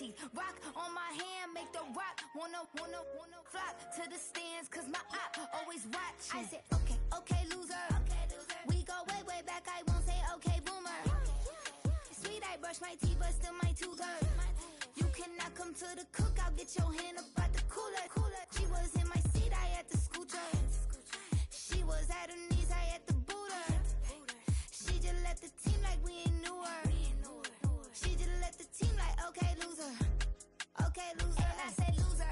teeth. Rock on my hand, make the rock. Wanna flock to the stands, cause my op always watching. I said, okay, loser. We go way back, I won't say okay, boomer. Sweet, I brush my teeth, but still my tooth hurt. You cannot come to the cookout, get your hand up out the cooler. She was in my seat, I had to scoot her. She was at her knees, I had to boot her. She just left the team like we ain't knew her. She just left the team like, okay, loser. Okay, loser. And I said, loser.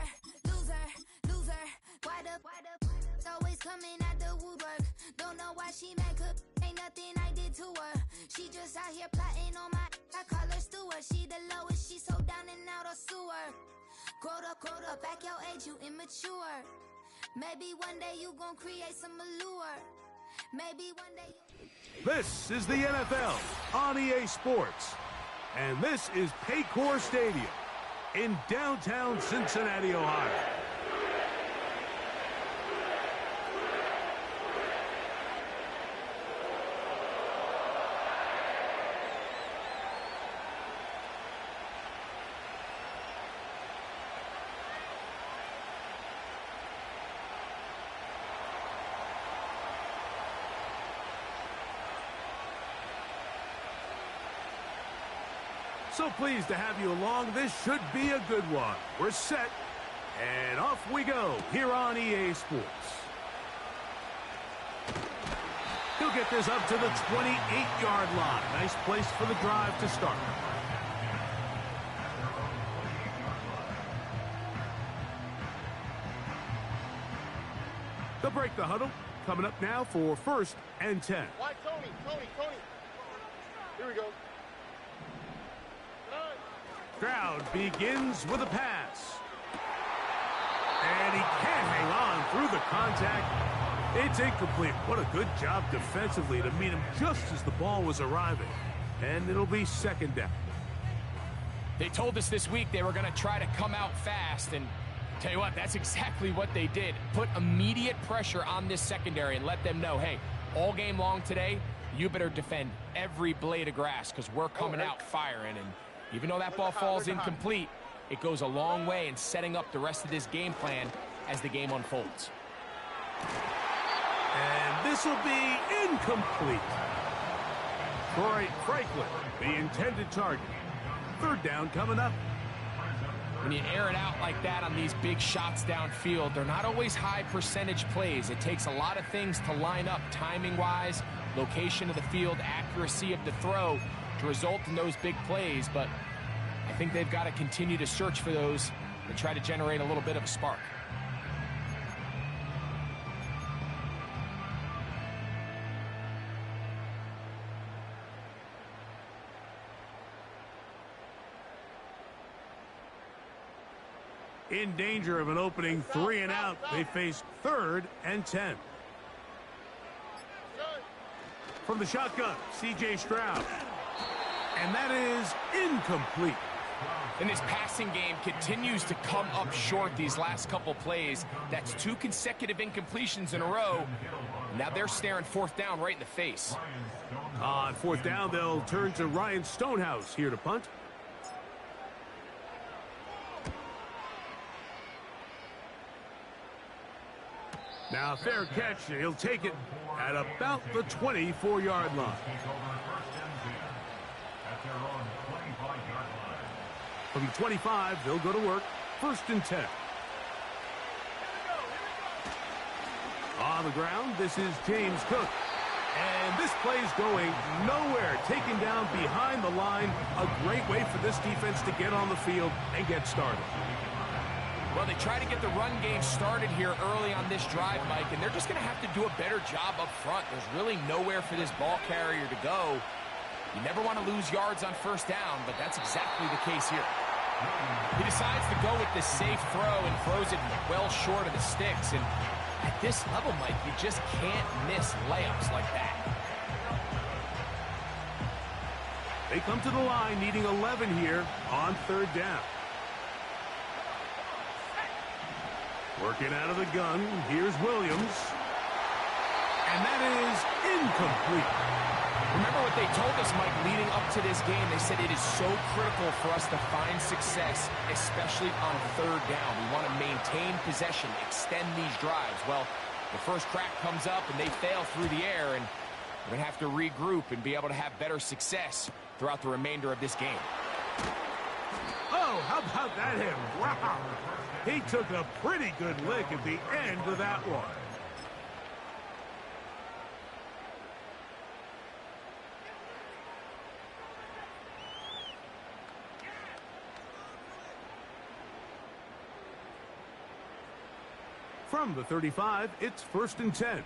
Why the always coming out the woodwork? Don't know why she mad, cause ain't nothing I did to her. She just out here plotting on my, I call her steward. She the lowest, she so down and out of sewer. Growed up, back your age, you immature. Maybe one day you gon' create some allure. Maybe one day you... This is the NFL on EA Sports. And this is Paycor Stadium in downtown Cincinnati, Ohio. So pleased to have you along. This should be a good one. We're set, and off we go here on EA Sports. He'll get this up to the 28-yard line. Nice place for the drive to start. They'll break the huddle. Coming up now for 1st and 10. Why, Tony. Here we go. Stroud begins with a pass. And he can't hang on through the contact. It's incomplete. What a good job defensively to meet him just as the ball was arriving. And it'll be 2nd down. They told us this week they were going to try to come out fast, and tell you what, that's exactly what they did. Put immediate pressure on this secondary and let them know, hey, all game long today, you better defend every blade of grass because we're coming out firing. And even though that ball falls incomplete, it goes a long way in setting up the rest of this game plan as the game unfolds. And this will be incomplete. Troy Franklin, the intended target. 3rd down coming up. When you air it out like that on these big shots downfield, they're not always high percentage plays. It takes a lot of things to line up timing-wise, location of the field, accuracy of the throw to result in those big plays, but I think they've got to continue to search for those and try to generate a little bit of a spark. In danger of an opening 3 and out, they face 3rd and 10. From the shotgun, C.J. Stroud. And that is incomplete. And this passing game continues to come up short these last couple plays. That's 2 consecutive incompletions in a row. Now they're staring 4th down right in the face. On 4th down, they'll turn to Ryan Stonehouse here to punt. Now, fair catch. He'll take it at about the 24-yard line. From the 25, they'll go to work. 1st and 10. On the ground, this is James Cook. And this play's going nowhere. Taken down behind the line. A great way for this defense to get on the field and get started. Well, they try to get the run game started here early on this drive, Mike, and they're just going to have to do a better job up front. There's really nowhere for this ball carrier to go. You never want to lose yards on 1st down, but that's exactly the case here. He decides to go with the safe throw and throws it well short of the sticks. And at this level, Mike, you just can't miss layups like that. They come to the line needing 11 here on 3rd down. Working out of the gun, here's Williams. And that is incomplete. Remember what they told us, Mike, leading up to this game. They said it is so critical for us to find success, especially on third down. We want to maintain possession, extend these drives. Well, the first crack comes up and they fail through the air, and we're going to have to regroup and be able to have better success throughout the remainder of this game. Oh, how about that hit? Wow. He took a pretty good lick at the end of that one. From the 35, it's 1st and 10.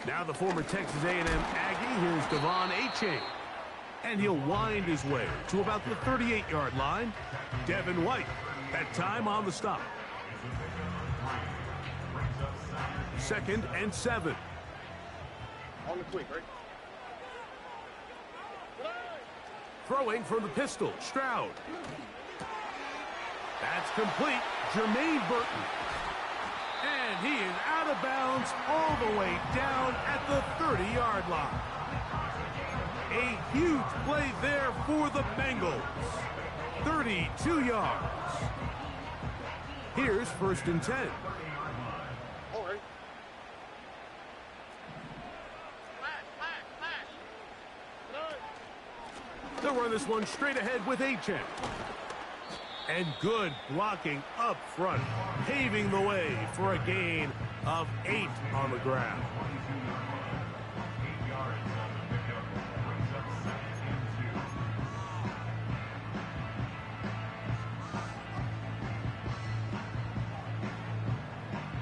Now the former Texas A&M Aggie, here's Devon Achane. And he'll wind his way to about the 38-yard line. Devin White, that time on the stop. 2nd and 7. On the quick, right? Throwing from the pistol, Stroud. That's complete. Jermaine Burton. And he is out of bounds all the way down at the 30-yard line. A huge play there for the Bengals. 32 yards. Here's 1st and 10. All right. They'll run this one straight ahead with Achane. And good blocking up front, paving the way for a gain of 8 on the ground.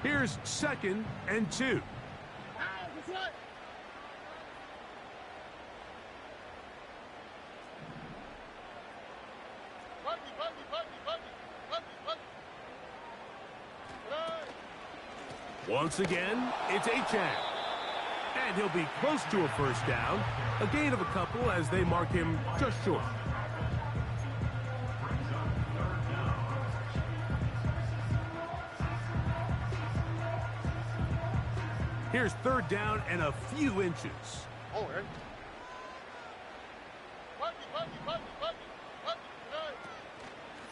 Here's 2nd and 2. Once again, it's Achane. And he'll be close to a first down. A gain of a couple as they mark him just short. Here's 3rd down and a few inches. All right.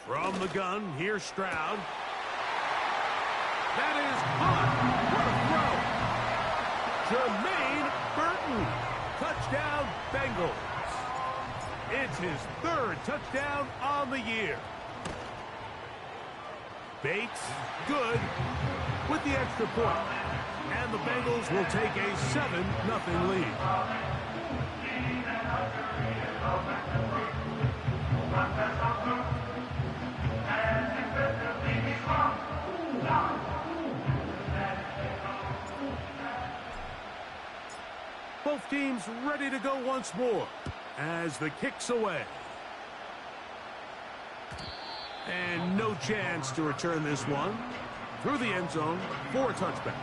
From the gun, here's Stroud. That is caught. What a throw. Jermaine Burton. Touchdown, Bengals. It's his 3rd touchdown on the year. Bates, good, with the extra point. And the Bengals will take a 7-0 lead. Both teams ready to go once more as the kick's away. And no chance to return this one through the end zone for a touchback.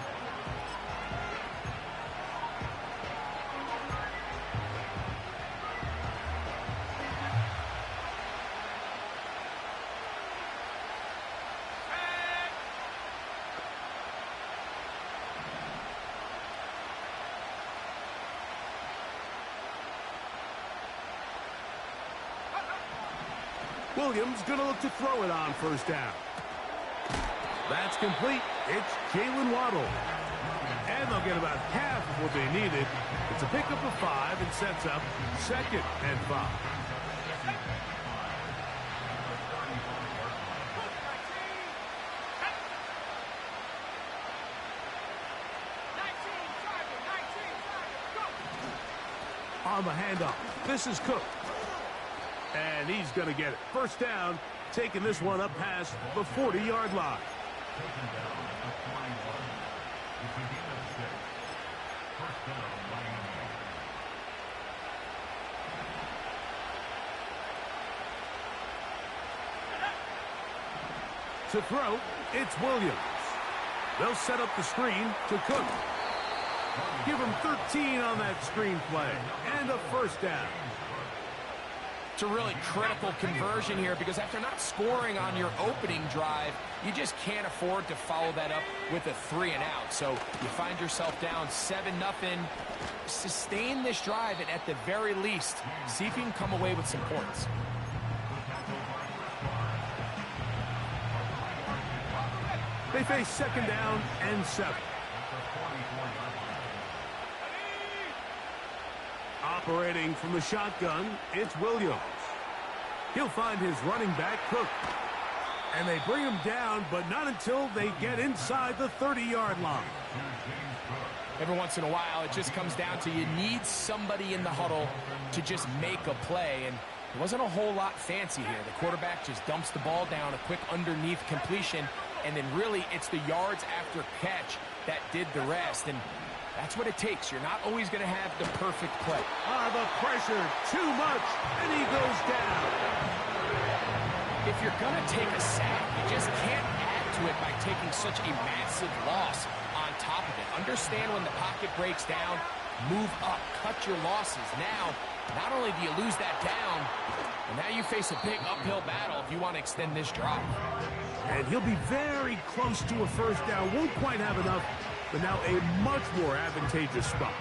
Williams going to look to throw it on first down. That's complete. It's Jalen Waddle. And they'll get about half of what they needed. It's a pickup of 5 and sets up 2nd and 5. On the handoff, this is Cook. And he's going to get it. First down, taking this one up past the 40-yard line. To throw, it's Williams. They'll set up the screen to Cook. Give him 13 on that screen play. And a first down. It's a really critical conversion here because after not scoring on your opening drive, you just can't afford to follow that up with a 3-and-out. So you find yourself down 7-0. Sustain this drive and at the very least, see if you can come away with some points. They face 2nd down and 7. Operating from the shotgun, it's Williams. He'll find his running back, Cook. And they bring him down, but not until they get inside the 30-yard line. Every once in a while, it just comes down to you need somebody in the huddle to just make a play. And it wasn't a whole lot fancy here. The quarterback just dumps the ball down, a quick underneath completion, and then really it's the yards after catch that did the rest. And that's what it takes. You're not always going to have the perfect play. The pressure, too much, and he goes down. If you're going to take a sack, you just can't add to it by taking such a massive loss on top of it. Understand when the pocket breaks down, move up, cut your losses. Now, not only do you lose that down, but now you face a big uphill battle if you want to extend this drive. And he'll be very close to a 1st down. Won't quite have enough, but now a much more advantageous spot.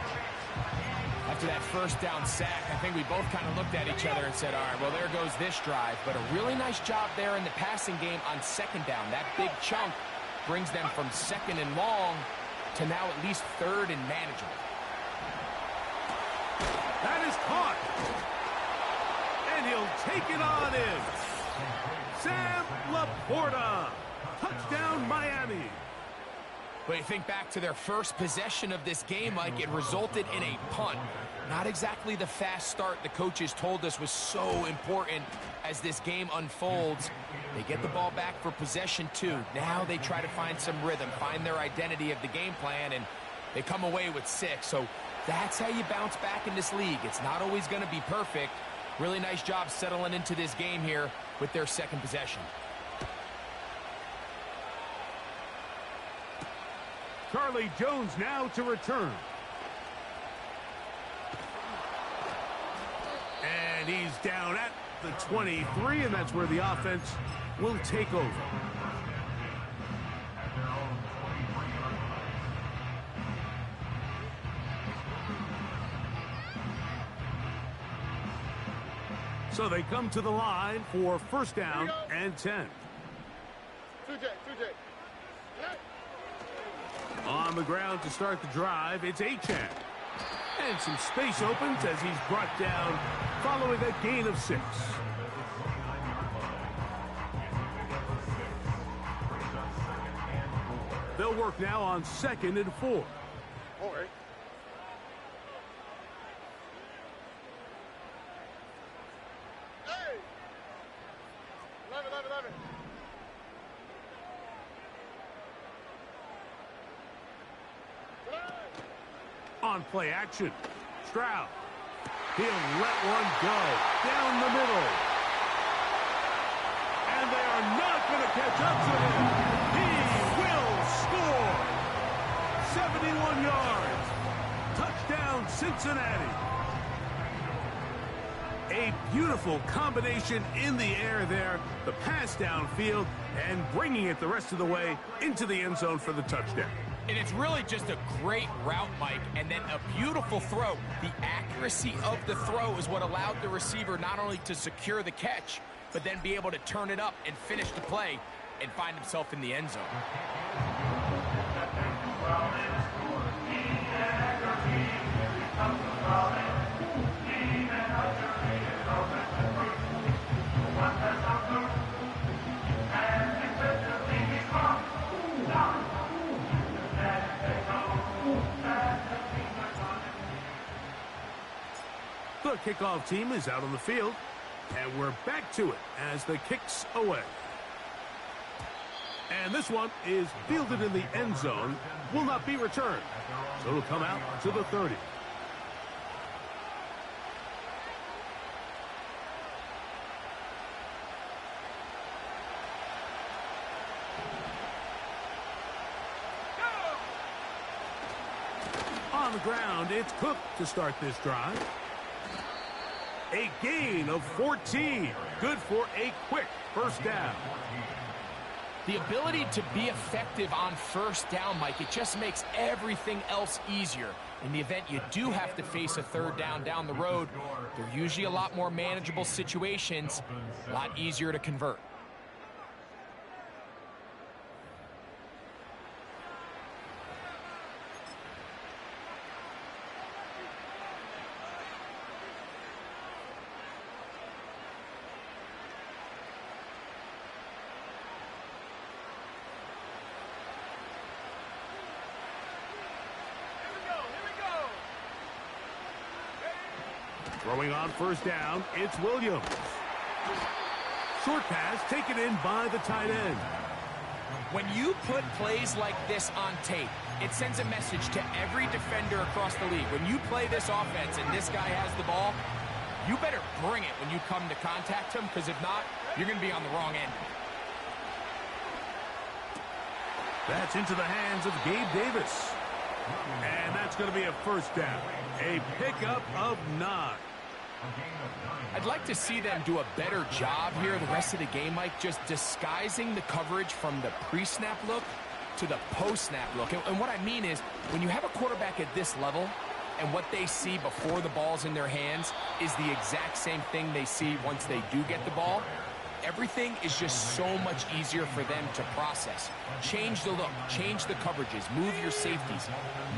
After that 1st down sack, I think we both kind of looked at each other and said, all right, well, there goes this drive. But a really nice job there in the passing game on 2nd down. That big chunk brings them from 2nd and long to now at least 3rd and manageable. That is caught. And he'll take it on in. Sam Laporta. Touchdown, Miami. But you think back to their first possession of this game, Mike, it resulted in a punt. Not exactly the fast start the coaches told us was so important as this game unfolds. They get the ball back for possession 2. Now they try to find some rhythm, find their identity of the game plan, and they come away with 6. So that's how you bounce back in this league. It's not always going to be perfect. Really nice job settling into this game here with their 2nd possession. Charlie Jones now to return. And he's down at the 23, and that's where the offense will take over. So they come to the line for 1st down and 10. 2J. On the ground to start the drive, it's Achane. And some space opens as he's brought down following a gain of 6. They'll work now on 2nd and 4. All right. Hey! 11. On play action, Stroud. He'll let one go down the middle. And they are not going to catch up to him. He will score. 71 yards. Touchdown, Cincinnati. A beautiful combination in the air there. The pass downfield and bringing it the rest of the way into the end zone for the touchdown. And it's really just a great route, Mike, and then a beautiful throw. The accuracy of the throw is what allowed the receiver not only to secure the catch, but then be able to turn it up and finish the play and find himself in the end zone. The kickoff team is out on the field, and we're back to it as the kick's away. And this one is fielded in the end zone, will not be returned. So it'll come out to the 30. On the ground, it's Cook to start this drive. A gain of 14. Good for a quick first down. The ability to be effective on first down, Mike, it just makes everything else easier. In the event you do have to face a third down the road, they're usually a lot more manageable situations, a lot easier to convert. Throwing on first down, it's Williams. Short pass taken in by the tight end. When you put plays like this on tape, it sends a message to every defender across the league. When you play this offense and this guy has the ball, you better bring it when you come to contact him, because if not, you're going to be on the wrong end. That's into the hands of Gabe Davis. And that's going to be a first down. A pickup of 9. I'd like to see them do a better job here the rest of the game, Mike, just disguising the coverage from the pre-snap look to the post-snap look. And what I mean is, when you have a quarterback at this level and what they see before the ball's in their hands is the exact same thing they see once they do get the ball, everything is just so much easier for them to process. Change the look, change the coverages, move your safeties.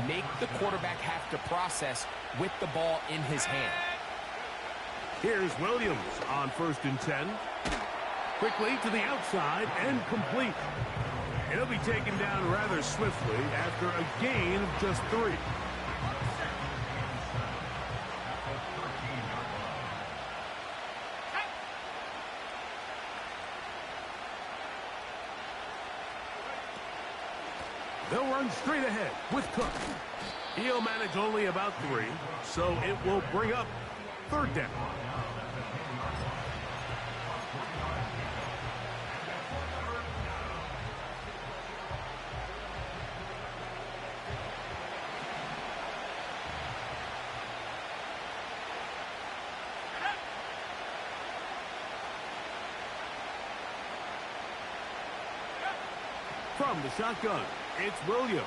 Make the quarterback have to process with the ball in his hand. Here's Williams on 1st and 10. Quickly to the outside and complete. He'll be taken down rather swiftly after a gain of just 3. They'll run straight ahead with Cook. He'll manage only about 3, so it will bring up 3rd down. From the shotgun, it's Williams.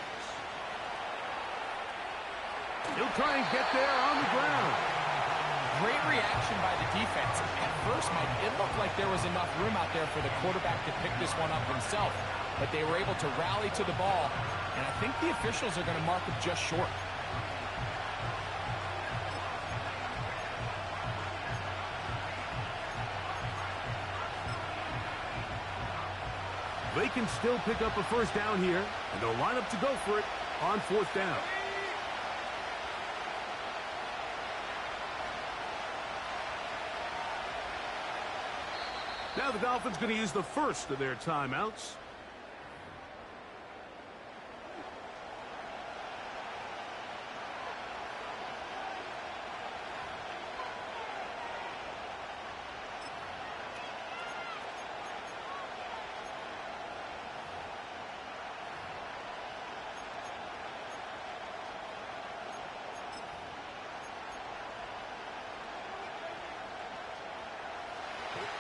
He'll try and get there on the ground. Great reaction by the defense. At first, Mike, it looked like there was enough room out there for the quarterback to pick this one up himself. But they were able to rally to the ball, and I think the officials are going to mark him just short. They can still pick up a first down here, and they'll line up to go for it on 4th down. Now the Dolphins going to use the first of their timeouts.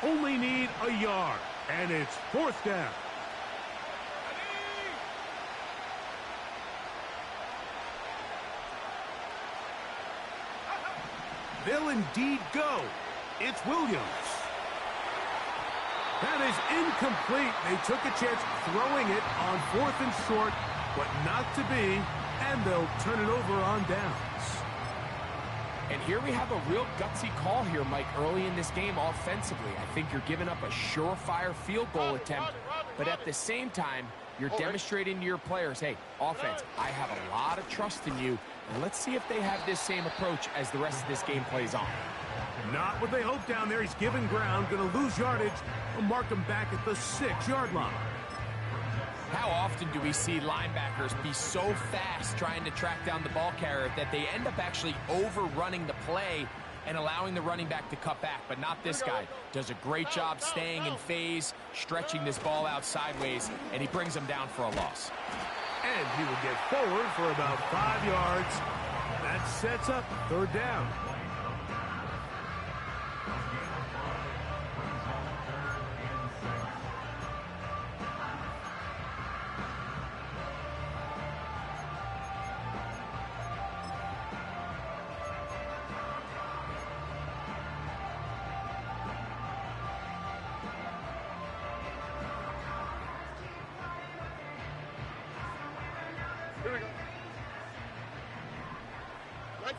Only need a yard, and it's 4th down. They'll indeed go. It's Williams. That is incomplete. They took a chance throwing it on 4th and short, but not to be, and they'll turn it over on downs. And here we have a real gutsy call here, Mike, early in this game offensively. I think you're giving up a surefire field goal attempt, but at the same time, you're demonstrating to your players, hey, offense, I have a lot of trust in you, and let's see if they have this same approach as the rest of this game plays on. Not what they hoped down there. He's given ground, going to lose yardage. We'll mark him back at the 6-yard line. How often do we see linebackers be so fast trying to track down the ball carrier that they end up actually overrunning the play and allowing the running back to cut back? But not this guy. Does a great job staying in phase, stretching this ball out sideways, and he brings him down for a loss. And he will get forward for about 5 yards. That sets up 3rd down.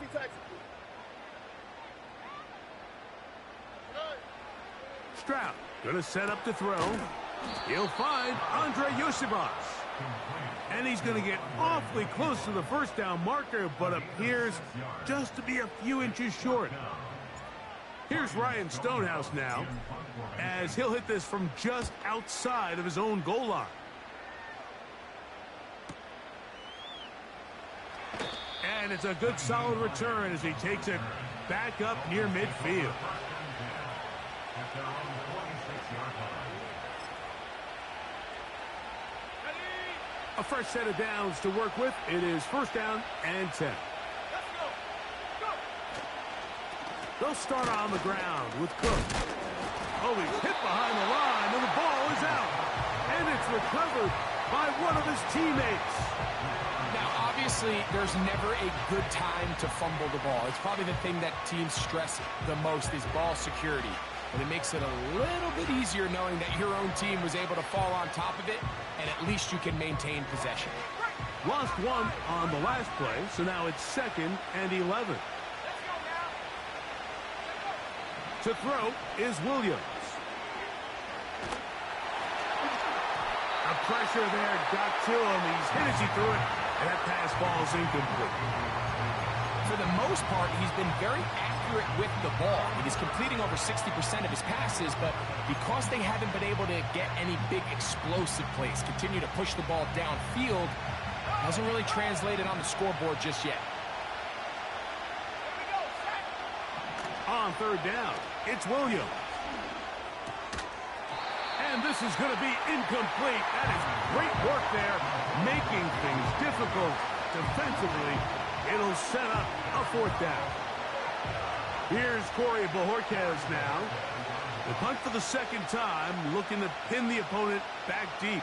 Anti-taxi. Stroud gonna set up to throw. He'll find Andre Yosibas. And he's gonna get awfully close to the first down marker, but appears just to be a few inches short. Here's Ryan Stonehouse now, as he'll hit this from just outside of his own goal line. And it's a good solid return as he takes it back up near midfield. A fresh set of downs to work with. It is first down and 10. They'll start on the ground with Cook. Oh, he's hit behind the line, and the ball is out. And it's recovered by one of his teammates. Now, obviously, there's never a good time to fumble the ball. It's probably the thing that teams stress the most is ball security. But it makes it a little bit easier knowing that your own team was able to fall on top of it, and at least you can maintain possession. Lost one on the last play, so now it's 2nd and 11. To throw is Williams. A pressure there got to him. He's hit as he threw it, and that pass ball is incomplete. For the most part, he's been very accurate with the ball. He's completing over 60% of his passes, but because they haven't been able to get any big explosive plays, continue to push the ball downfield, hasn't really translated on the scoreboard just yet. On third down, it's Williams. And this is going to be incomplete. That is great work there, making things difficult defensively. It'll set up a 4th down. Here's Corey Bojorquez now. The punt for the 2nd time, looking to pin the opponent back deep.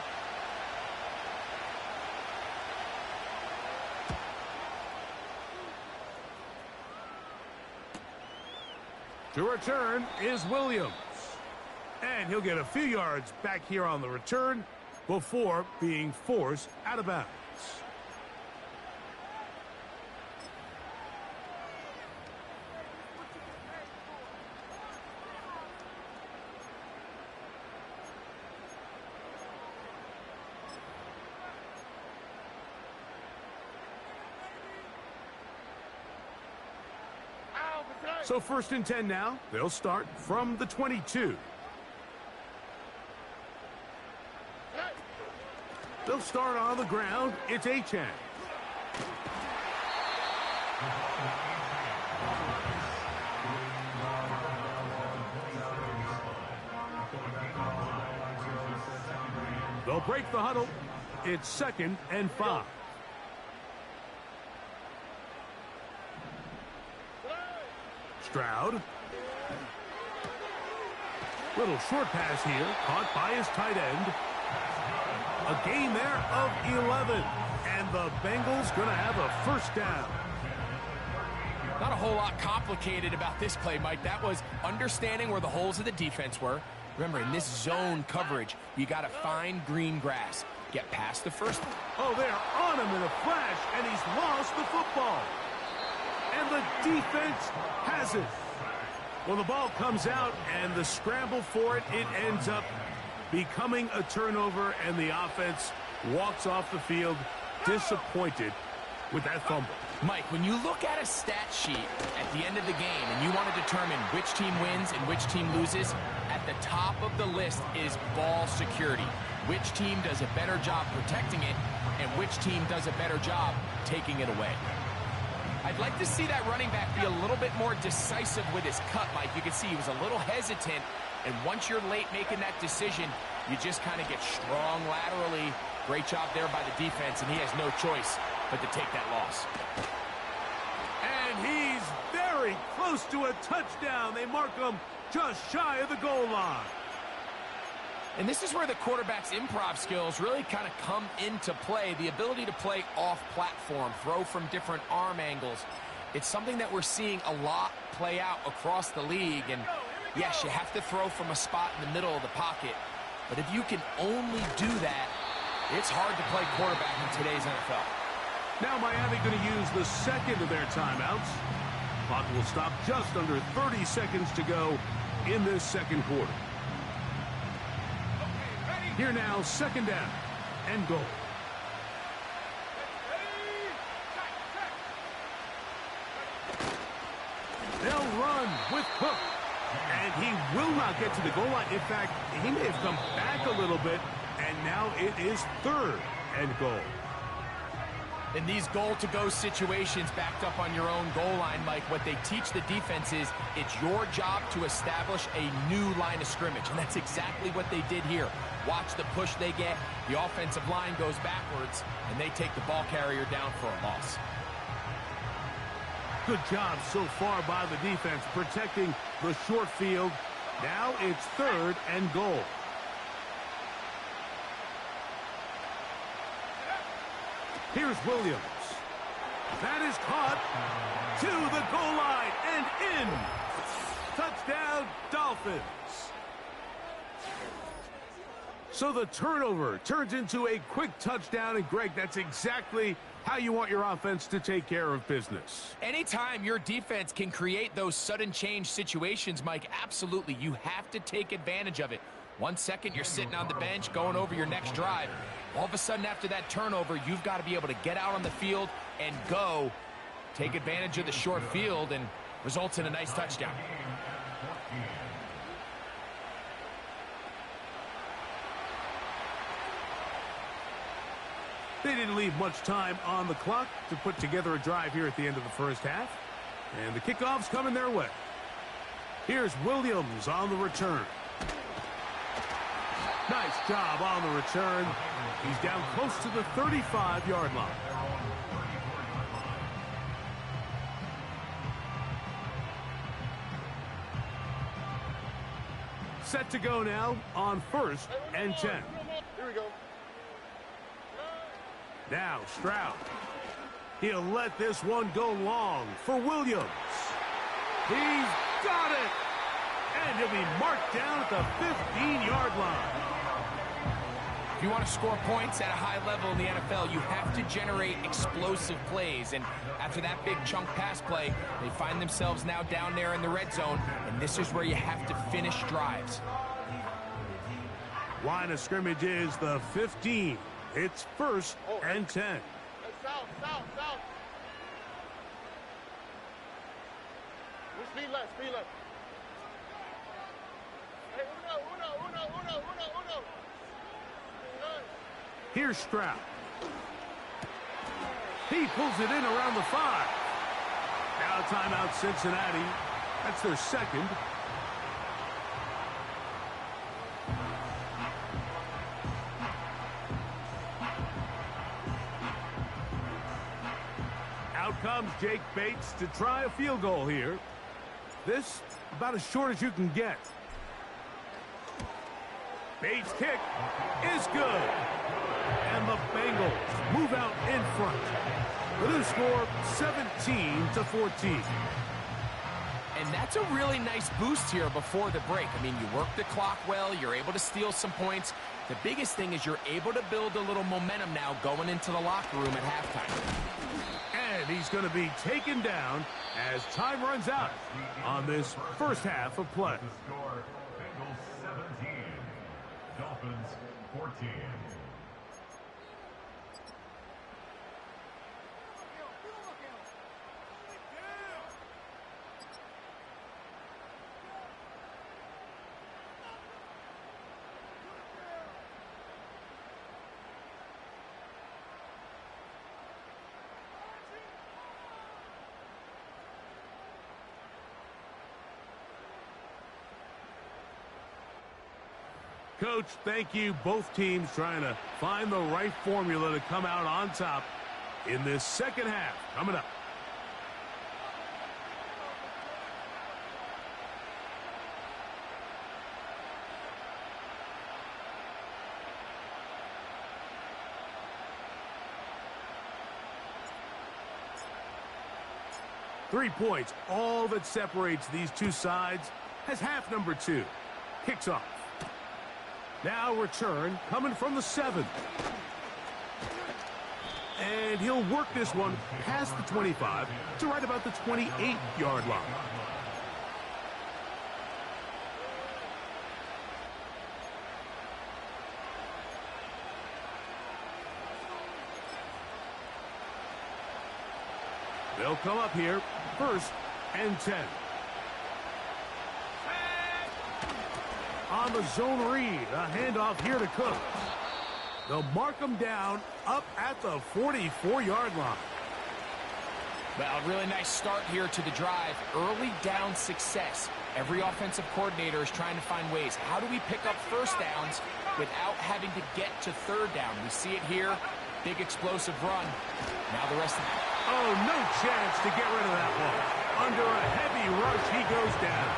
To return is Williams. And he'll get a few yards back here on the return before being forced out of bounds. So 1st and 10 now. They'll start from the 22. They'll start on the ground. It's Achane. They'll break the huddle. It's 2nd and 5. Stroud. Little short pass here, caught by his tight end. A gain there of 11. And the Bengals going to have a first down. Not a whole lot complicated about this play, Mike. That was understanding where the holes of the defense were. Remember, in this zone coverage, you got to find green grass. Get past the first one. Oh, they're on him in a flash, and he's lost the football. And the defense has it. Well, the ball comes out, and the scramble for it, it ends up becoming a turnover, and the offense walks off the field disappointed with that fumble. Mike, when you look at a stat sheet at the end of the game and you want to determine which team wins and which team loses, at the top of the list is ball security. Which team does a better job protecting it, and which team does a better job taking it away. I'd like to see that running back be a little bit more decisive with his cut, Mike. You can see he was a little hesitant, and once you're late making that decision, you just kind of get strong laterally. Great job there by the defense, and he has no choice but to take that loss. And he's very close to a touchdown. They mark him just shy of the goal line. And this is where the quarterback's improv skills really kind of come into play. The ability to play off-platform, throw from different arm angles. It's something that we're seeing a lot play out across the league. And yes, you have to throw from a spot in the middle of the pocket. But if you can only do that, it's hard to play quarterback in today's NFL. Now Miami going to use the second of their timeouts. Clock will stop just under 30 seconds to go in this second quarter. Here now, second down and goal. They'll run with Cook. And he will not get to the goal line. In fact, he may have come back a little bit, and now it is third and goal. In these goal-to-go situations backed up on your own goal line, Mike, what they teach the defense is it's your job to establish a new line of scrimmage, and that's exactly what they did here. Watch the push they get. The offensive line goes backwards, and they take the ball carrier down for a loss. Good job so far by the defense protecting the short field. Now it's third and goal. Here's Williams. That is caught to the goal line and in. Touchdown, Dolphins. So the turnover turns into a quick touchdown, and Greg, that's exactly how you want your offense to take care of business. Anytime your defense can create those sudden change situations, Mike, absolutely, you have to take advantage of it. 1 second, you're sitting on the bench going over your next drive. All of a sudden, after that turnover, you've got to be able to get out on the field and go. Take advantage of the short field, and results in a nice touchdown. They didn't leave much time on the clock to put together a drive here at the end of the first half. And the kickoff's coming their way. Here's Williams on the return. Nice job on the return. He's down close to the 35-yard line. Set to go now on first and 10. Here we go. Now Stroud. He'll let this one go long for Williams. He's got it. And he'll be marked down at the 15-yard line. If you want to score points at a high level in the NFL, you have to generate explosive plays. And after that big chunk pass play, they find themselves now down there in the red zone. And this is where you have to finish drives. Line of scrimmage is the 15. It's first and 10. Hey, south. Speed left. Hey, uno. Here's Stroud. He pulls it in around the 5. Now timeout Cincinnati. That's their second. Out comes Jake Bates to try a field goal here. This about as short as you can get. Bates' kick is good. And the Bengals move out in front with a score 17-14. And that's a really nice boost here before the break. I mean, you work the clock well. You're able to steal some points. The biggest thing is you're able to build a little momentum now going into the locker room at halftime. And he's going to be taken down as time runs out on this first half of play. The score, Bengals 17, Dolphins 14. Coach, thank you. Both teams trying to find the right formula to come out on top in this second half. Coming up. Three points, all that separates these two sides, as half number 2 kicks off. Now return coming from the 7. And he'll work this one past the 25 to right about the 28-yard line. They'll come up here, 1st and 10. On the zone read, a handoff here to Cook. They'll mark him down up at the 44-yard line. Well, a really nice start here to the drive. Early down success. Every offensive coordinator is trying to find ways. How do we pick up first downs without having to get to third down? We see it here. Big explosive run. Now the rest of it. Oh, no chance to get rid of that one. Under a heavy rush, he goes down.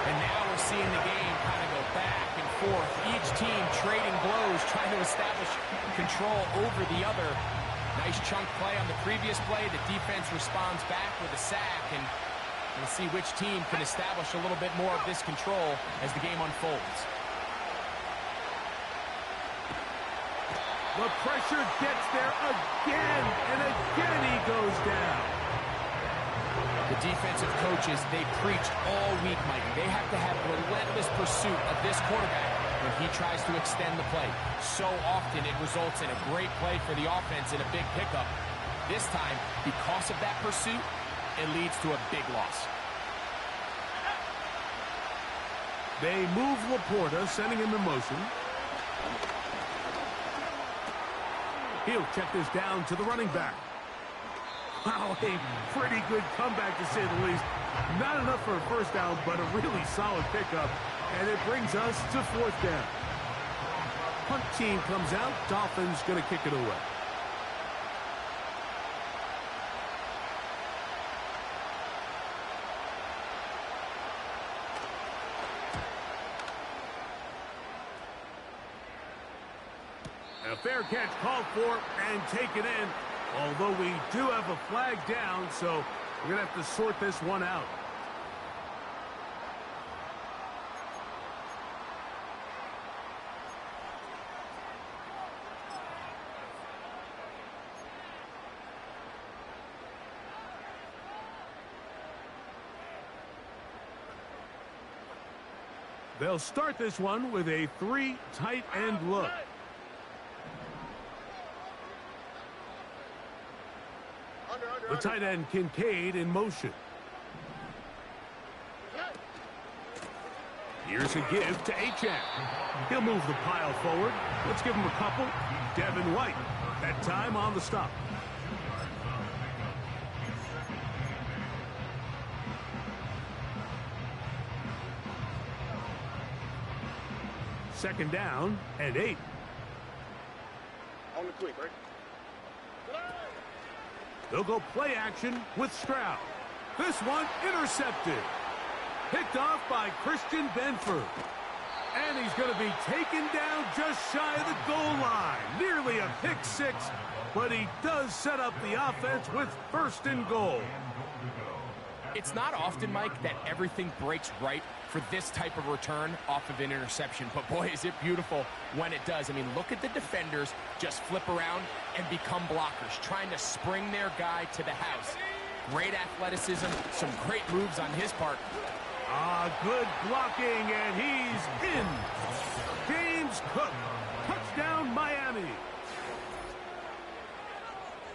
And now we're seeing the game kind of go back and forth. Each team trading blows, trying to establish control over the other. Nice chunk play on the previous play. The defense responds back with a sack, and we'll see which team can establish a little bit more of this control as the game unfolds. The pressure gets there again, and again he goes down. The defensive coaches, they preached all week, Mike. They have to have relentless pursuit of this quarterback when he tries to extend the play. So often it results in a great play for the offense and a big pickup. This time, because of that pursuit, it leads to a big loss. They move Laporta, sending him in motion. He'll check this down to the running back. Wow, a pretty good comeback to say the least. Not enough for a first down, but a really solid pickup. And it brings us to 4th down. Punt team comes out. Dolphins going to kick it away. A fair catch called for and taken in. Although we do have a flag down, so we're going to have to sort this one out. They'll start this one with a 3 tight end look. The tight end Kincaid in motion. Here's a give to Achane. He'll move the pile forward. Let's give him a couple. Devin White. That time on the stop. Second down and 8. On the quick, right? They'll go play action with Stroud. This one intercepted. Picked off by Christian Benford. And he's going to be taken down just shy of the goal line. Nearly a pick six, but he does set up the offense with 1st and goal. It's not often, Mike, that everything breaks right for this type of return off of an interception. But boy, is it beautiful when it does. I mean, look at the defenders just flip around and become blockers, trying to spring their guy to the house. Great athleticism, some great moves on his part. Good blocking, and he's in. James Cook, touchdown Miami.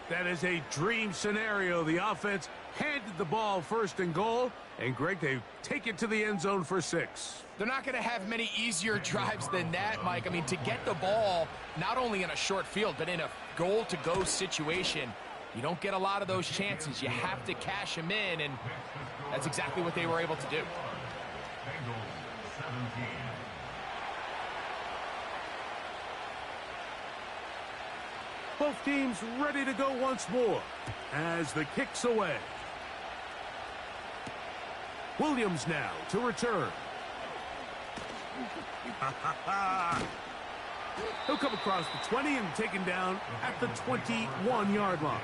That is a dream scenario. The offense handed the ball 1st and goal, and Greg, they take it to the end zone for 6. They're not going to have many easier drives than that, Mike. I mean, to get the ball not only in a short field, but in a goal-to-go situation, you don't get a lot of those chances. You have to cash them in, and that's exactly what they were able to do. Bengals 17. Both teams ready to go once more as the kick's away. Williams now to return. He'll come across the 20 and taken down at the 21-yard line.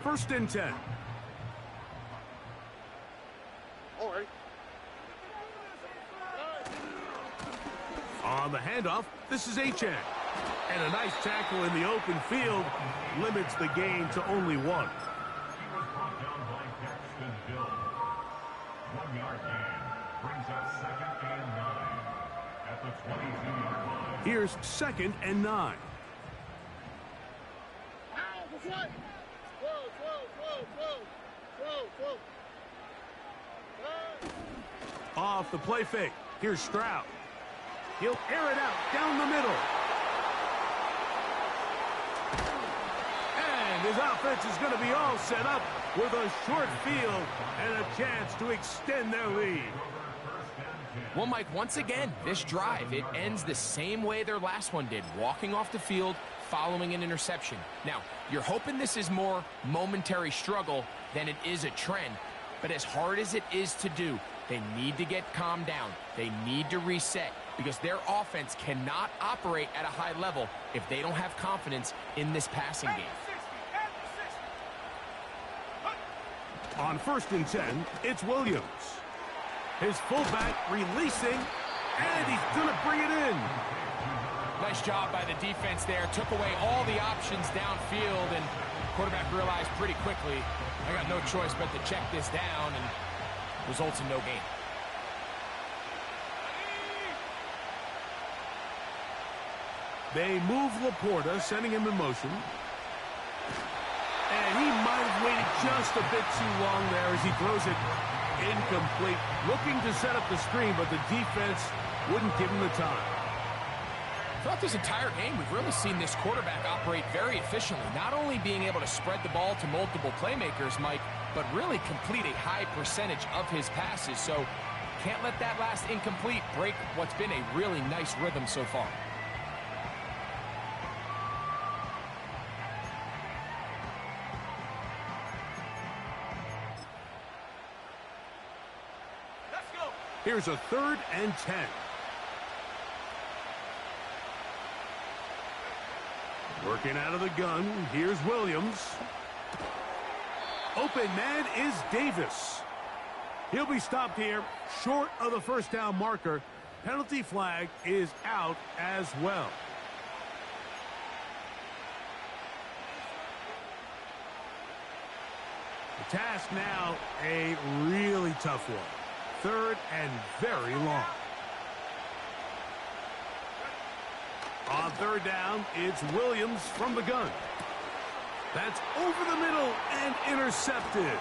First and 10. On the handoff, this is Achane. And a nice tackle in the open field limits the gain to only one. He was brought down by Paxton Hill. 1 yard gain brings up 2nd and 9 at the 22-yard line. Here's 2nd and 9. Off the play fake. Here's Stroud. He'll air it out down the middle. And his offense is going to be all set up with a short field and a chance to extend their lead. Well, Mike, once again, this drive, it ends the same way their last one did, walking off the field, following an interception. Now, you're hoping this is more momentary struggle than it is a trend, but as hard as it is to do, they need to get calmed down. They need to reset because their offense cannot operate at a high level if they don't have confidence in this passing game. On 1st and 10, it's Williams. His fullback releasing, and he's going to bring it in. Nice job by the defense there. Took away all the options downfield, and quarterback realized pretty quickly, I got no choice but to check this down, and results in no gain. They move Laporta, sending him in motion. And he might have waited just a bit too long there as he throws it incomplete. Looking to set up the screen, but the defense wouldn't give him the time. Throughout this entire game, we've really seen this quarterback operate very efficiently, not only being able to spread the ball to multiple playmakers, Mike, but really complete a high percentage of his passes. So can't let that last incomplete break what's been a really nice rhythm so far. Here's a 3rd and 10. Working out of the gun, here's Williams. Open man is Davis. He'll be stopped here, short of the first down marker. Penalty flag is out as well. The task now, a really tough one. 3rd and very long. On 3rd down, it's Williams from the gun. That's over the middle and intercepted.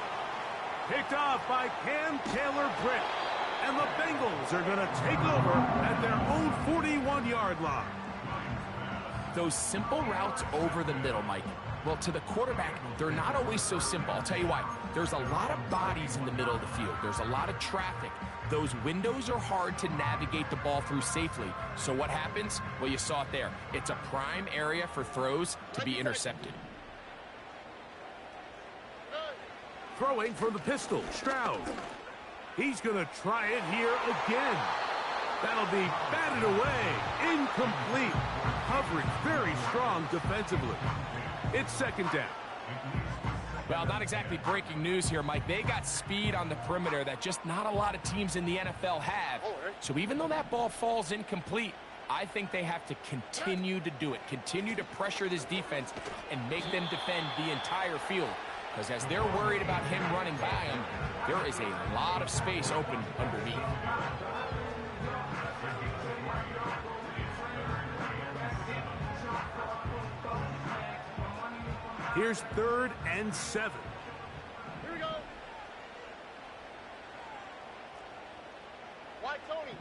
Picked off by Cam Taylor-Britt. And the Bengals are going to take over at their own 41-yard line. Those simple routes over the middle, Mike. Well, to the quarterback, they're not always so simple. I'll tell you why. There's a lot of bodies in the middle of the field. There's a lot of traffic. Those windows are hard to navigate the ball through safely. So what happens? Well, you saw it there. It's a prime area for throws to be intercepted. Throwing from the pistol, Stroud. He's going to try it here again. That'll be batted away. Incomplete. Coverage very strong defensively. It's 2nd down. Well, not exactly breaking news here, Mike. They got speed on the perimeter that just not a lot of teams in the NFL have. So even though that ball falls incomplete, I think they have to continue to do it. Continue to pressure this defense and make them defend the entire field. Because as they're worried about him running by them, there is a lot of space open underneath. Here's 3rd and 7. Here we go. White, Tony.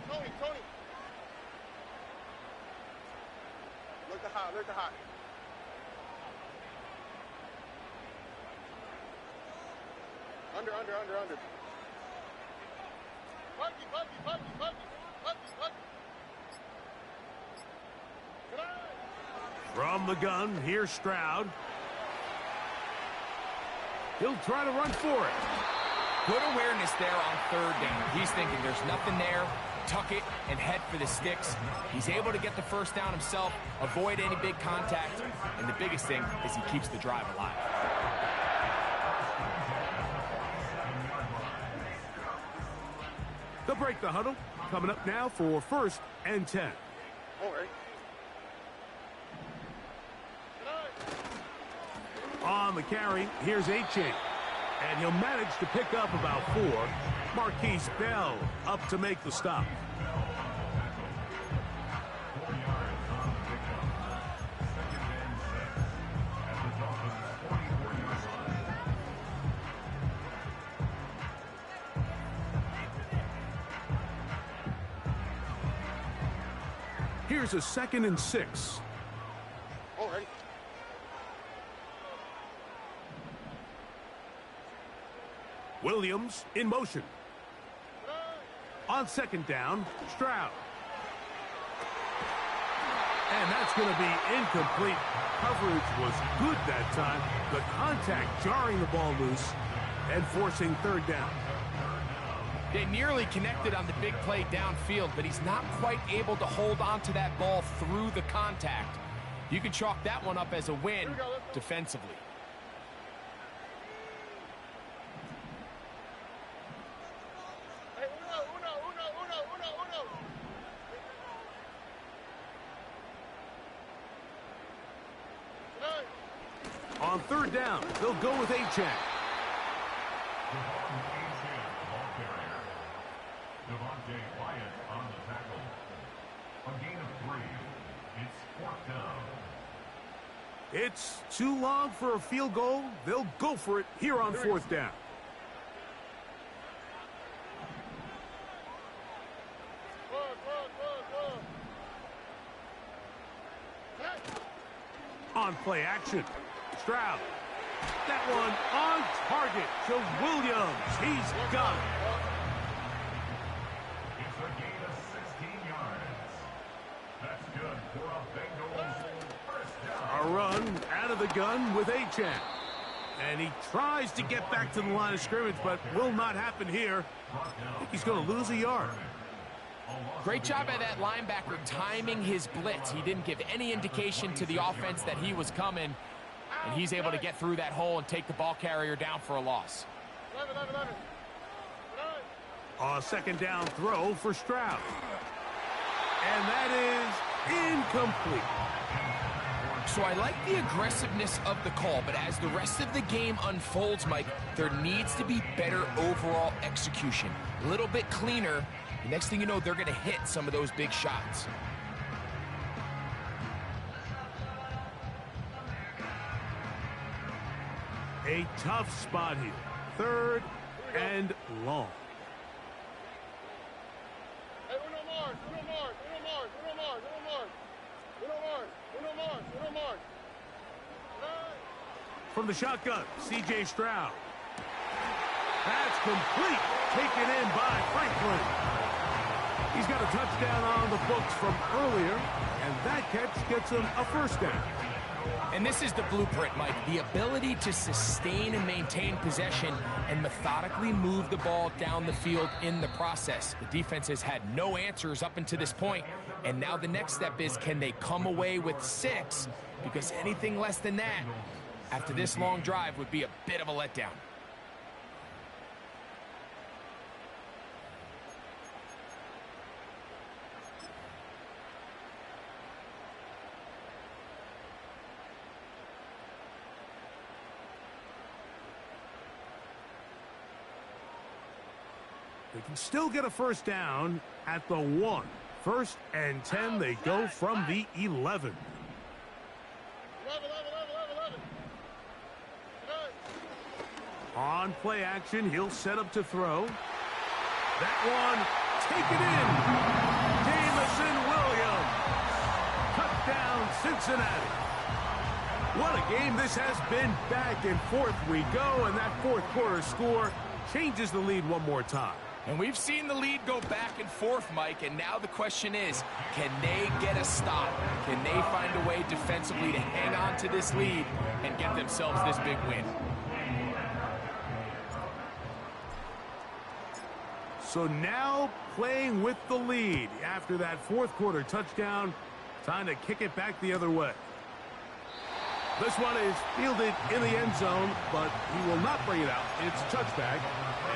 Look to hot. Under. Bucky. From the gun, here's Stroud. He'll try to run for it. Good awareness there on 3rd down. He's thinking there's nothing there. Tuck it and head for the sticks. He's able to get the first down himself, avoid any big contact, and the biggest thing is he keeps the drive alive. They'll break the huddle. Coming up now for 1st and 10. All right. On the carry, here's A-Chain. And he'll manage to pick up about 4. Marquise Bell up to make the stop. 4 yards on the pickup. 2nd and 6 at the Dolphins' 44-yard line. Here's a 2nd and 6. All right. Williams in motion. On 2nd down, Stroud. And that's going to be incomplete. Coverage was good that time. The contact jarring the ball loose and forcing 3rd down. They nearly connected on the big play downfield, but he's not quite able to hold on to that ball through the contact. You can chalk that one up as a win defensively. On 3rd down, they'll go with A-Chain. Devontae Wyatt on the tackle. A gain of 3. It's 4th down. It's too long for a field goal. They'll go for it here on 4th down. On play action, Stroud. That one on target to Williams. He's got it. It's a gain of 16 yards. That's good for a Bengals 1st down. A run out of the gun with A-Chain. And he tries to get back to the line of scrimmage, but will not happen here. I think he's going to lose a yard. Great job by that linebacker timing his blitz. He didn't give any indication to the offense that he was coming, and he's able to get through that hole and take the ball carrier down for a loss. A 2nd down throw for Stroud. And that is incomplete. So I like the aggressiveness of the call, but as the rest of the game unfolds, Mike, there needs to be better overall execution. A little bit cleaner. The next thing you know, they're going to hit some of those big shots. A tough spot here. 3rd and long. From the shotgun, C.J. Stroud. That's complete. Taken in by Franklin. He's got a touchdown on the books from earlier, and that catch gets him a 1st down. And this is the blueprint, Mike. The ability to sustain and maintain possession and methodically move the ball down the field in the process. The defense has had no answers up until this point, and now the next step is, can they come away with 6? Because anything less than that, after this long drive, would be a bit of a letdown. They can still get a 1st down at the 1. 1st and 10, they go from the 11. On play action, he'll set up to throw. That one, taken in. Jamison Williams. Touchdown, Cincinnati. What a game this has been. Back and forth we go, and that 4th quarter score changes the lead one more time. And we've seen the lead go back and forth, Mike, and now the question is, can they get a stop? Can they find a way defensively to hang on to this lead and get themselves this big win? So now playing with the lead after that 4th quarter touchdown, time to kick it back the other way. This one is fielded in the end zone, but he will not bring it out. It's touchback,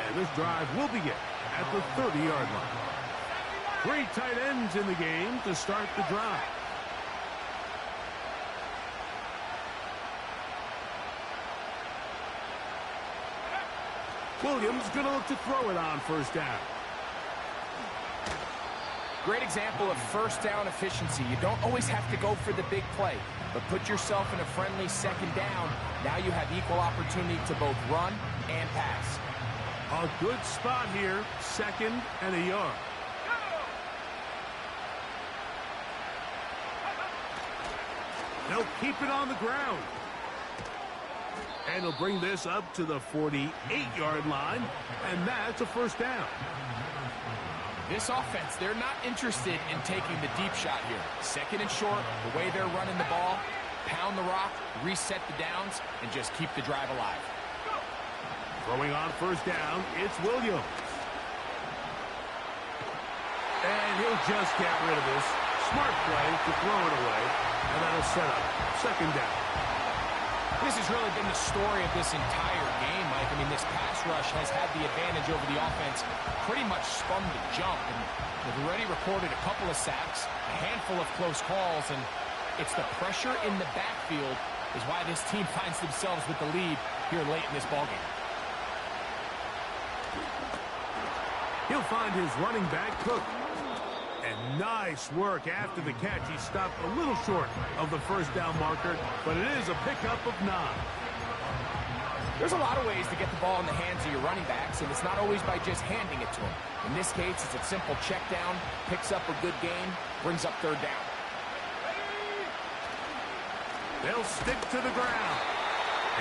and this drive will begin at the 30-yard line. Three tight ends in the game to start the drive. Williams going to look to throw it on first down. Great example of first down efficiency. You don't always have to go for the big play, but put yourself in a friendly second down. Now you have equal opportunity to both run and pass. A good spot here, second and a yard. They'll keep it on the ground. And he'll bring this up to the 48-yard line, and that's a first down. This offense, they're not interested in taking the deep shot here. Second and short, the way they're running the ball, pound the rock, reset the downs, and just keep the drive alive. Throwing on first down, it's Williams. And he'll just get rid of this. Smart play to throw it away, and that'll set up second down. This has really been the story of this entire game, Mike. I mean, this pass rush has had the advantage over the offense pretty much from the jump. And they've already recorded a couple of sacks, a handful of close calls, and it's the pressure in the backfield is why this team finds themselves with the lead here late in this ballgame. He'll find his running back, Cook. And nice work after the catch. He stopped a little short of the first down marker, but it is a pickup of 9. There's a lot of ways to get the ball in the hands of your running backs, and it's not always by just handing it to them. In this case, it's a simple check down, picks up a good gain, brings up third down. They'll stick to the ground.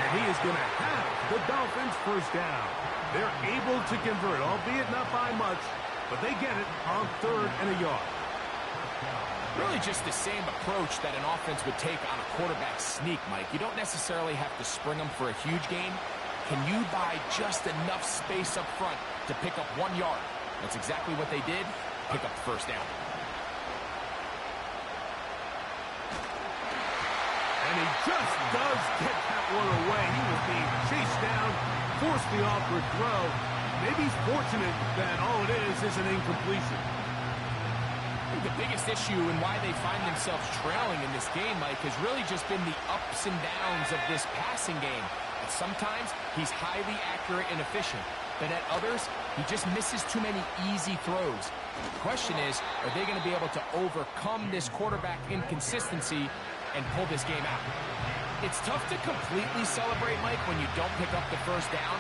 And he is going to have the Dolphins first down. They're able to convert, albeit not by much, but they get it on third and a yard. Really just the same approach that an offense would take on a quarterback sneak, Mike. You don't necessarily have to spring them for a huge gain. Can you buy just enough space up front to pick up 1 yard? That's exactly what they did. Pick up the first down. And he just does get that one away. He was being chased down, forced the awkward throw. Maybe he's fortunate that all it is an incompletion. I think the biggest issue and why they find themselves trailing in this game, Mike, has really just been the ups and downs of this passing game. At sometimes, he's highly accurate and efficient, but at others, he just misses too many easy throws. The question is, are they going to be able to overcome this quarterback inconsistency and pull this game out? It's tough to completely celebrate, Mike, when you don't pick up the first down,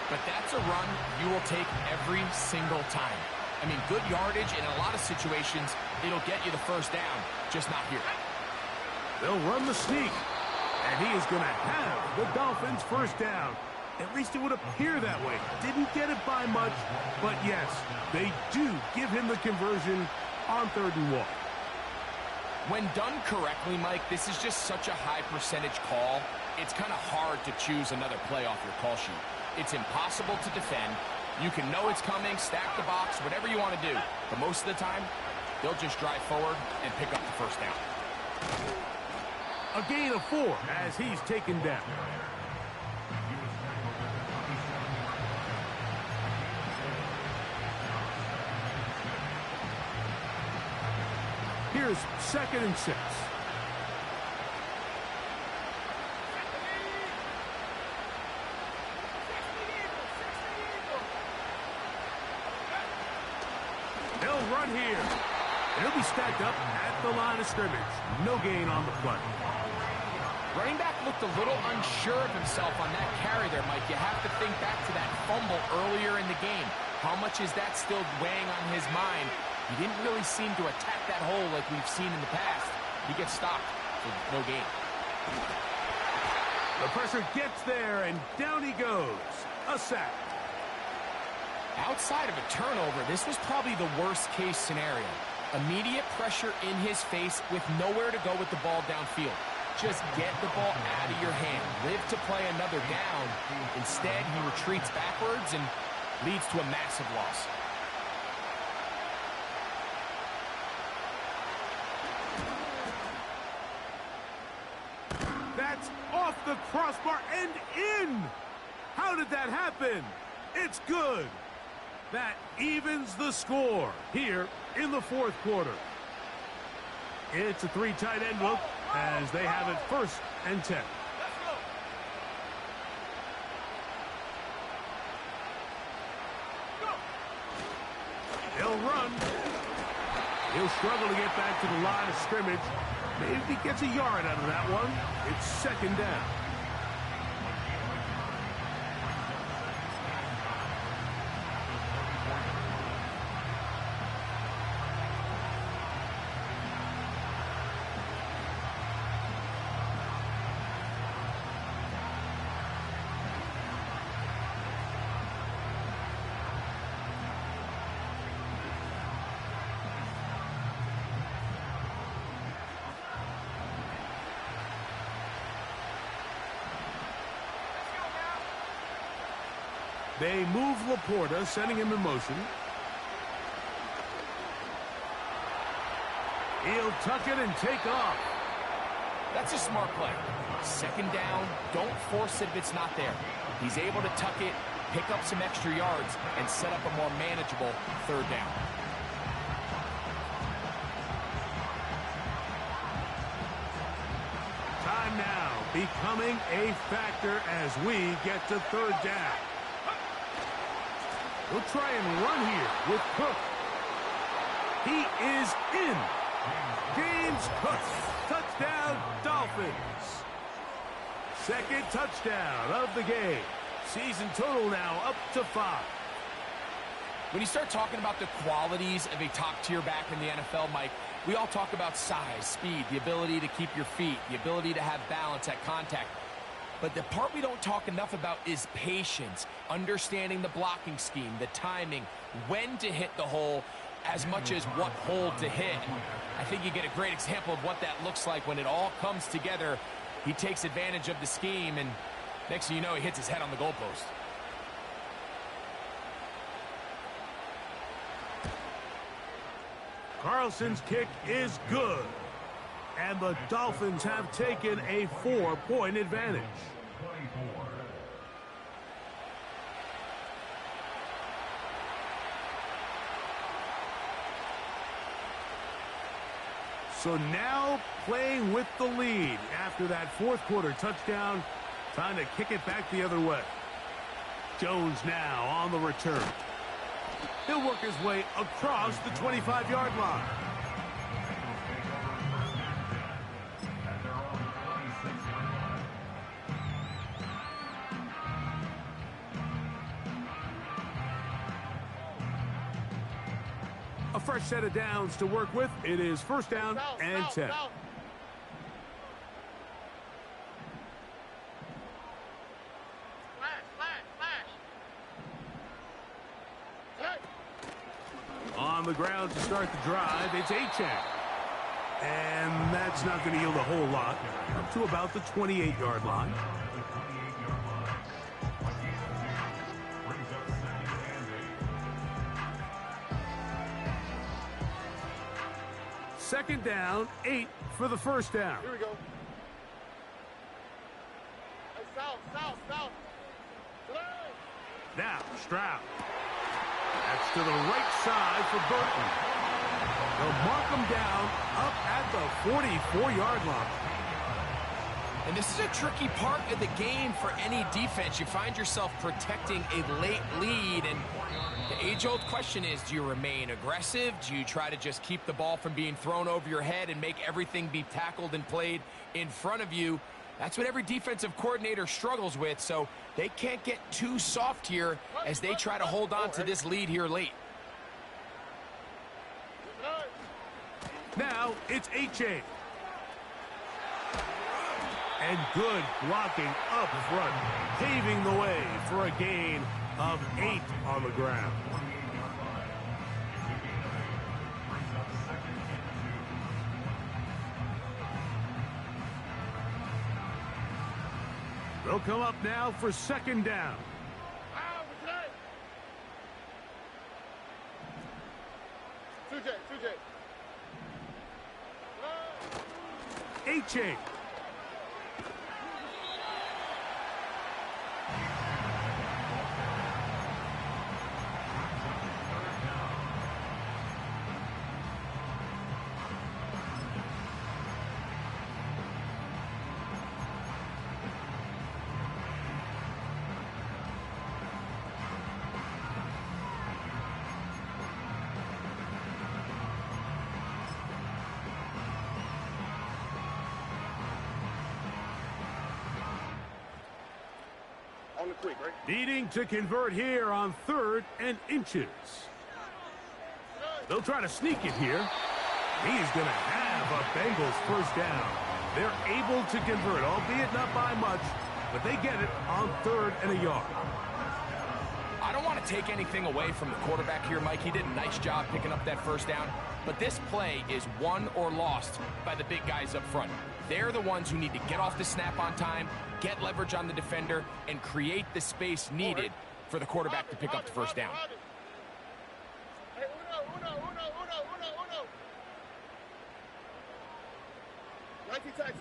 but that's a run you will take every single time. I mean, good yardage in a lot of situations, it'll get you the first down, just not here. They'll run the sneak, and he is going to have the Dolphins first down. At least it would appear that way. Didn't get it by much, but yes, they do give him the conversion on 3rd and 1. When done correctly, Mike, this is just such a high percentage call. It's kind of hard to choose another play off your call sheet. It's impossible to defend. You can know it's coming, stack the box, whatever you want to do. But most of the time, they'll just drive forward and pick up the first down. A gain of 4 as he's taken down. Here's 2nd and 6. They'll run here. He'll be stacked up at the line of scrimmage. No gain on the play. Running back looked a little unsure of himself on that carry there, Mike. You have to think back to that fumble earlier in the game. How much is that still weighing on his mind? He didn't really seem to attack that hole like we've seen in the past. He gets stopped for no gain. The pressure gets there, and down he goes. A sack. Outside of a turnover, this was probably the worst-case scenario. Immediate pressure in his face with nowhere to go with the ball downfield. Just get the ball out of your hand. Live to play another down. Instead, he retreats backwards and leads to a massive loss. That's off the crossbar and in! How did that happen? It's good. That evens the score here in the fourth quarter. It's a three tight end look as they have it 1st and 10. He'll run. He'll struggle to get back to the line of scrimmage. Maybe he gets a yard out of that one. It's 2nd down. They move Laporta, sending him in motion. He'll tuck it and take off. That's a smart play. 2nd down, don't force it if it's not there. He's able to tuck it, pick up some extra yards, and set up a more manageable 3rd down. Time now becoming a factor as we get to 3rd down. He'll try and run here with Cook. He is in. James Cook. Touchdown, Dolphins. 2nd touchdown of the game. Season total now up to 5. When you start talking about the qualities of a top-tier back in the NFL, Mike, we all talk about size, speed, the ability to keep your feet, the ability to have balance at contact. But the part we don't talk enough about is patience, understanding the blocking scheme, the timing, when to hit the hole, as much as what hole to hit. I think you get a great example of what that looks like when it all comes together. He takes advantage of the scheme, and next thing you know, he hits his head on the goalpost. Carlson's kick is good. And the Dolphins have taken a 4-point advantage. 24. So now playing with the lead after that 4th quarter touchdown. Time to kick it back the other way. Jones now on the return. He'll work his way across the 25-yard line. A fresh set of downs to work with. It is 1st down and 10. On the ground to start the drive, it's Achane. And that's not going to yield a whole lot. Up to about the 28-yard line. Second down, 8 for the 1st down. Here we go. Hey, south. Now, Stroud. That's to the right side for Burton. They'll mark him down up at the 44-yard line. And this is a tricky part of the game for any defense. You find yourself protecting a late lead, and the age-old question is, do you remain aggressive? Do you try to just keep the ball from being thrown over your head and make everything be tackled and played in front of you? That's what every defensive coordinator struggles with, so they can't get too soft here as they try to hold on to this lead here late. Now it's Achane. And good blocking up front, paving the way for a gain of 8 on the ground. They'll come up now for 2nd down. Achane. it quick, right? Needing to convert here on 3rd and inches. They'll try to sneak it here. He's going to have a Bengals first down. They're able to convert, albeit not by much, but they get it on 3rd and a yard. I don't want to take anything away from the quarterback here, Mike. He did a nice job picking up that first down. But this play is won or lost by the big guys up front. They're the ones who need to get off the snap on time, get leverage on the defender, and create the space needed for the quarterback to pick up the first down. Hey, uno. Nike taxi.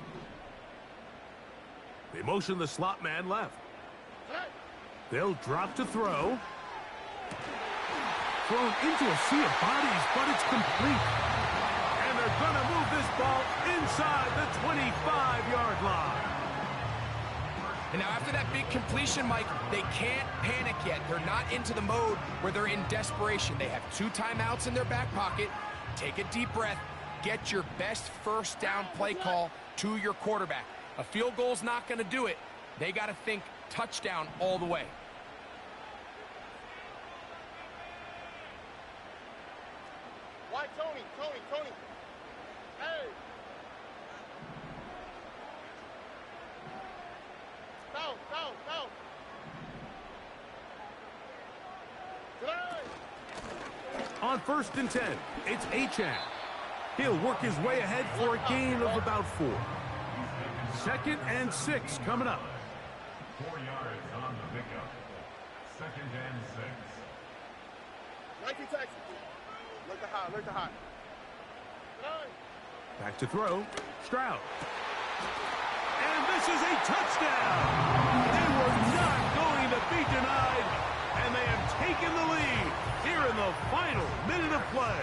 They motion the slot man left. Hey. They'll drop to throw. Thrown into a sea of bodies, but it's complete. And they're going to move this ball inside the 25-yard line. And now after that big completion, Mike, they can't panic yet. They're not into the mode where they're in desperation. They have 2 timeouts in their back pocket. Take a deep breath. Get your best first down play call to your quarterback. A field goal's not going to do it. They got to think touchdown all the way. Why Tony? Hey. Down. On 1st and 10, it's Achane. He'll work his way ahead for a gain of about 4. 2nd and 6 coming up. 4 yards on the pickup. 2nd and 6. Nike taxi. Look to high. Back to throw. Stroud. And this is a touchdown. They were not going to be denied, and they have taken the lead here in the final minute of play.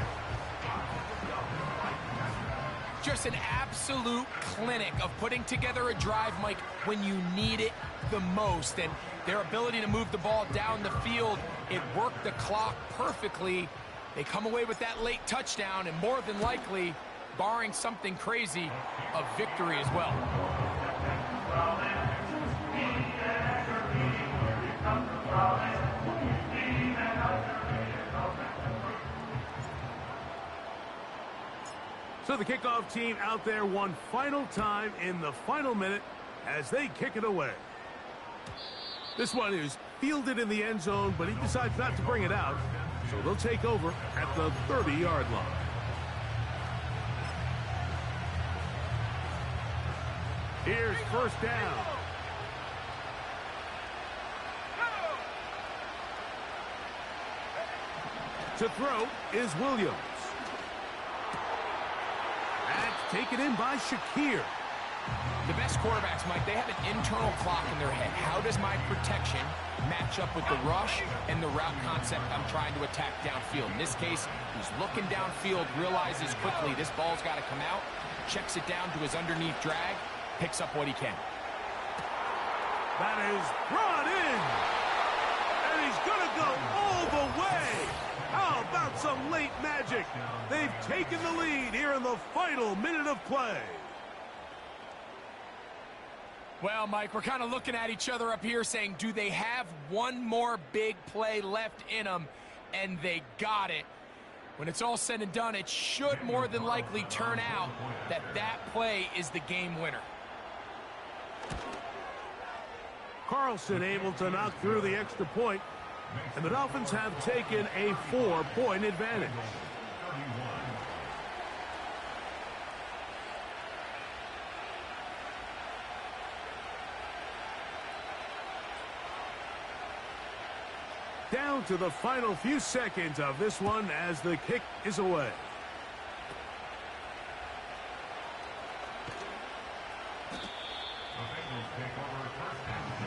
Just an absolute clinic of putting together a drive, Mike, when you need it the most. And their ability to move the ball down the field, it worked the clock perfectly. They come away with that late touchdown, and more than likely, barring something crazy, a victory as well. So the kickoff team out there one final time in the final minute as they kick it away. This one is fielded in the end zone, but he decides not to bring it out. So they'll take over at the 30-yard line. Here's first down. To throw is Williams. That's taken in by Shakir. The best quarterbacks, Mike, they have an internal clock in their head. How does my protection match up with the rush and the route concept I'm trying to attack downfield? In this case, he's looking downfield, realizes quickly this ball's got to come out, checks it down to his underneath drag, picks up what he can. That is brought in. And he's going to go all the way. How about some late magic? They've taken the lead here in the final minute of play. Well, Mike, we're kind of looking at each other up here saying, do they have one more big play left in them? And they got it. When it's all said and done, it should more than likely turn out that that play is the game winner. Carlson able to knock through the extra point, and the Dolphins have taken a 4-point advantage. Down to the final few seconds of this one as the kick is away. The Bengals take over first and 10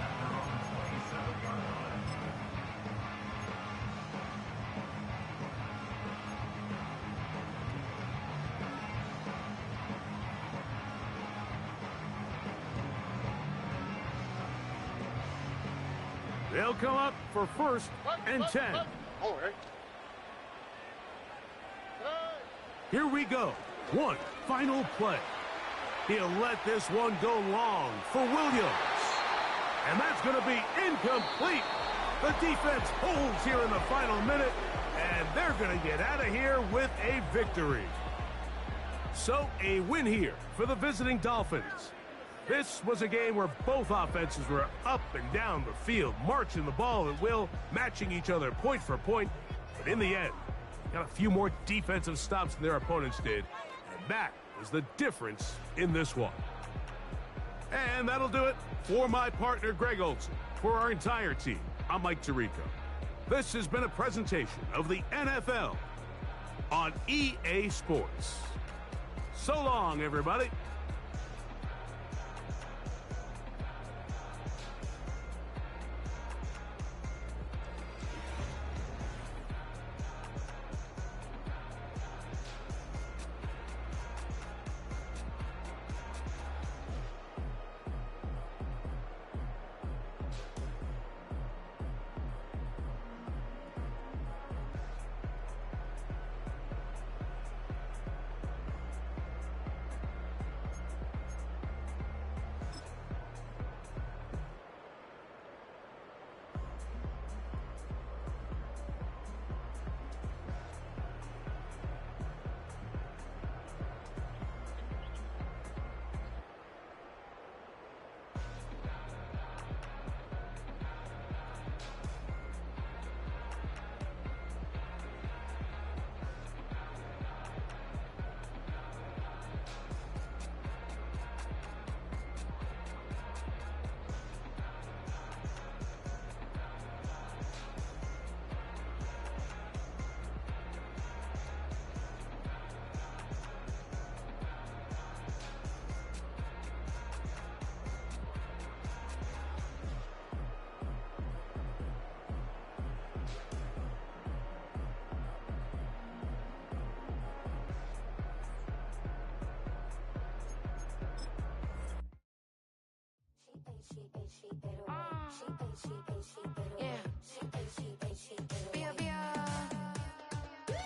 at their own 27-yard line. They'll come up for first and 10. All right. Here we go. One final play. He'll let this one go long for Williams. And that's going to be incomplete. The defense holds here in the final minute, and they're going to get out of here with a victory. So, a win here for the visiting Dolphins. This was a game where both offenses were up and down the field, marching the ball at will, matching each other point for point. But in the end, got a few more defensive stops than their opponents did, and that was the difference in this one. And that'll do it for my partner, Greg Olson. For our entire team, I'm Mike Tirico. This has been a presentation of the NFL on EA Sports. So long, everybody.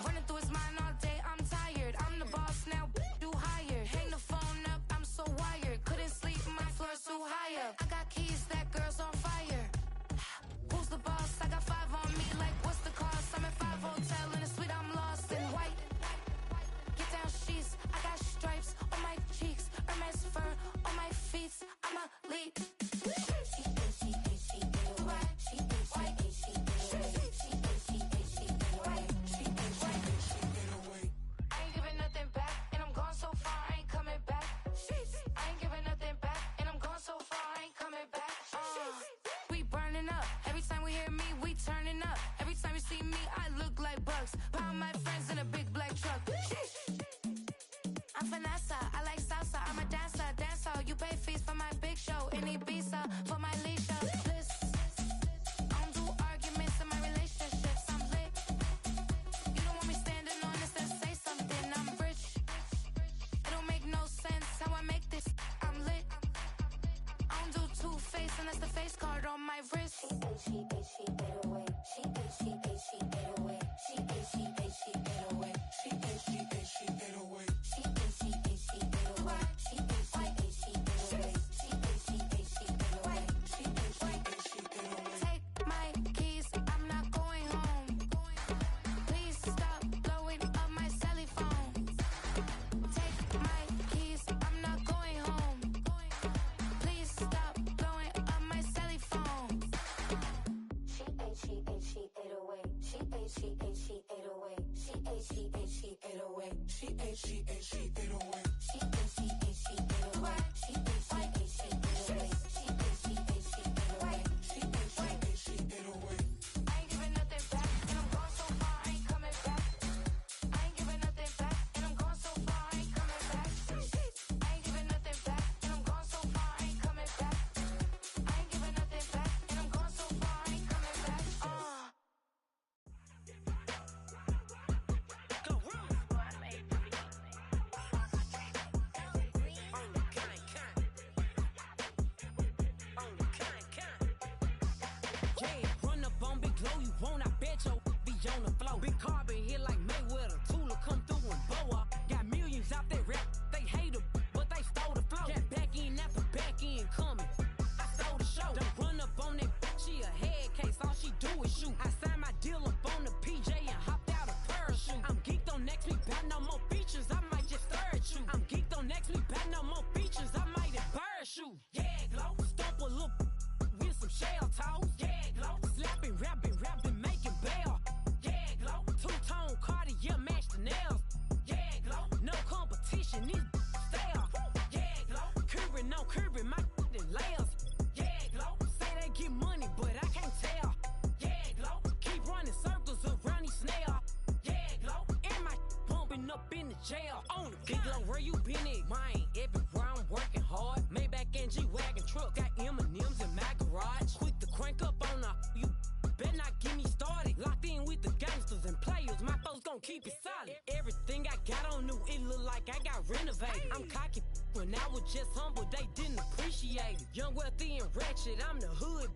Running through his mind all day, I'm tired. I'm the boss now, do higher. Hang the phone up, I'm so wired. Couldn't sleep, my floor's too high up. I got keys, that girl's on fire. Who's the boss? I got 5 on me, like what's the cost? I'm at 5 hotel in a suite, I'm lost in white. Get down sheets, I got stripes on my cheeks. Hermes fur on my feet, I'm a lead. Pound my friends in a big black truck. I'm Vanessa, I like salsa, I'm a dancer. You pay fees for my big show in Ibiza, for my leisure. Bliss. I don't do arguments in my relationships, I'm lit. You don't want me standing on this and say something, I'm rich. It don't make no sense how I make this, I'm lit. I don't do two-face unless the face card on my wrist. She get away. She get away. She get away. Take my keys, I'm not going home. Please stop blowing up my celly phone. Take my keys, I'm not going home. Please stop blowing up my celly phone. She ate away. She ate away. She ate away. She ate away. I ain't giving nothing back, and I'm going so far, I ain't coming back. I ain't giving nothing back, and I'm going so far, I ain't coming back. I ain't giving nothing back, and I'm going so far, I ain't coming back. I ain't giving nothing back, and I'm going so far, I ain't coming back. layers. Yeah, glow. Say they get money, but I can't tell. Yeah, glow. Keep running circles around these snails. Yeah, glow. And my pumping up in the jail. On the big glow, where you been at? Mine, everywhere I'm working hard. Maybach and G-Wagon truck, got M&M's in my garage. Quick to crank up on her. You better not get me started. Locked in with the gangsters and players. My folks gon' keep it solid. Everything I got on new, it look like I got renovated. I'm cocky when I was just humble, they didn't appreciate it. Young, wealthy, and ratchet, I'm the hood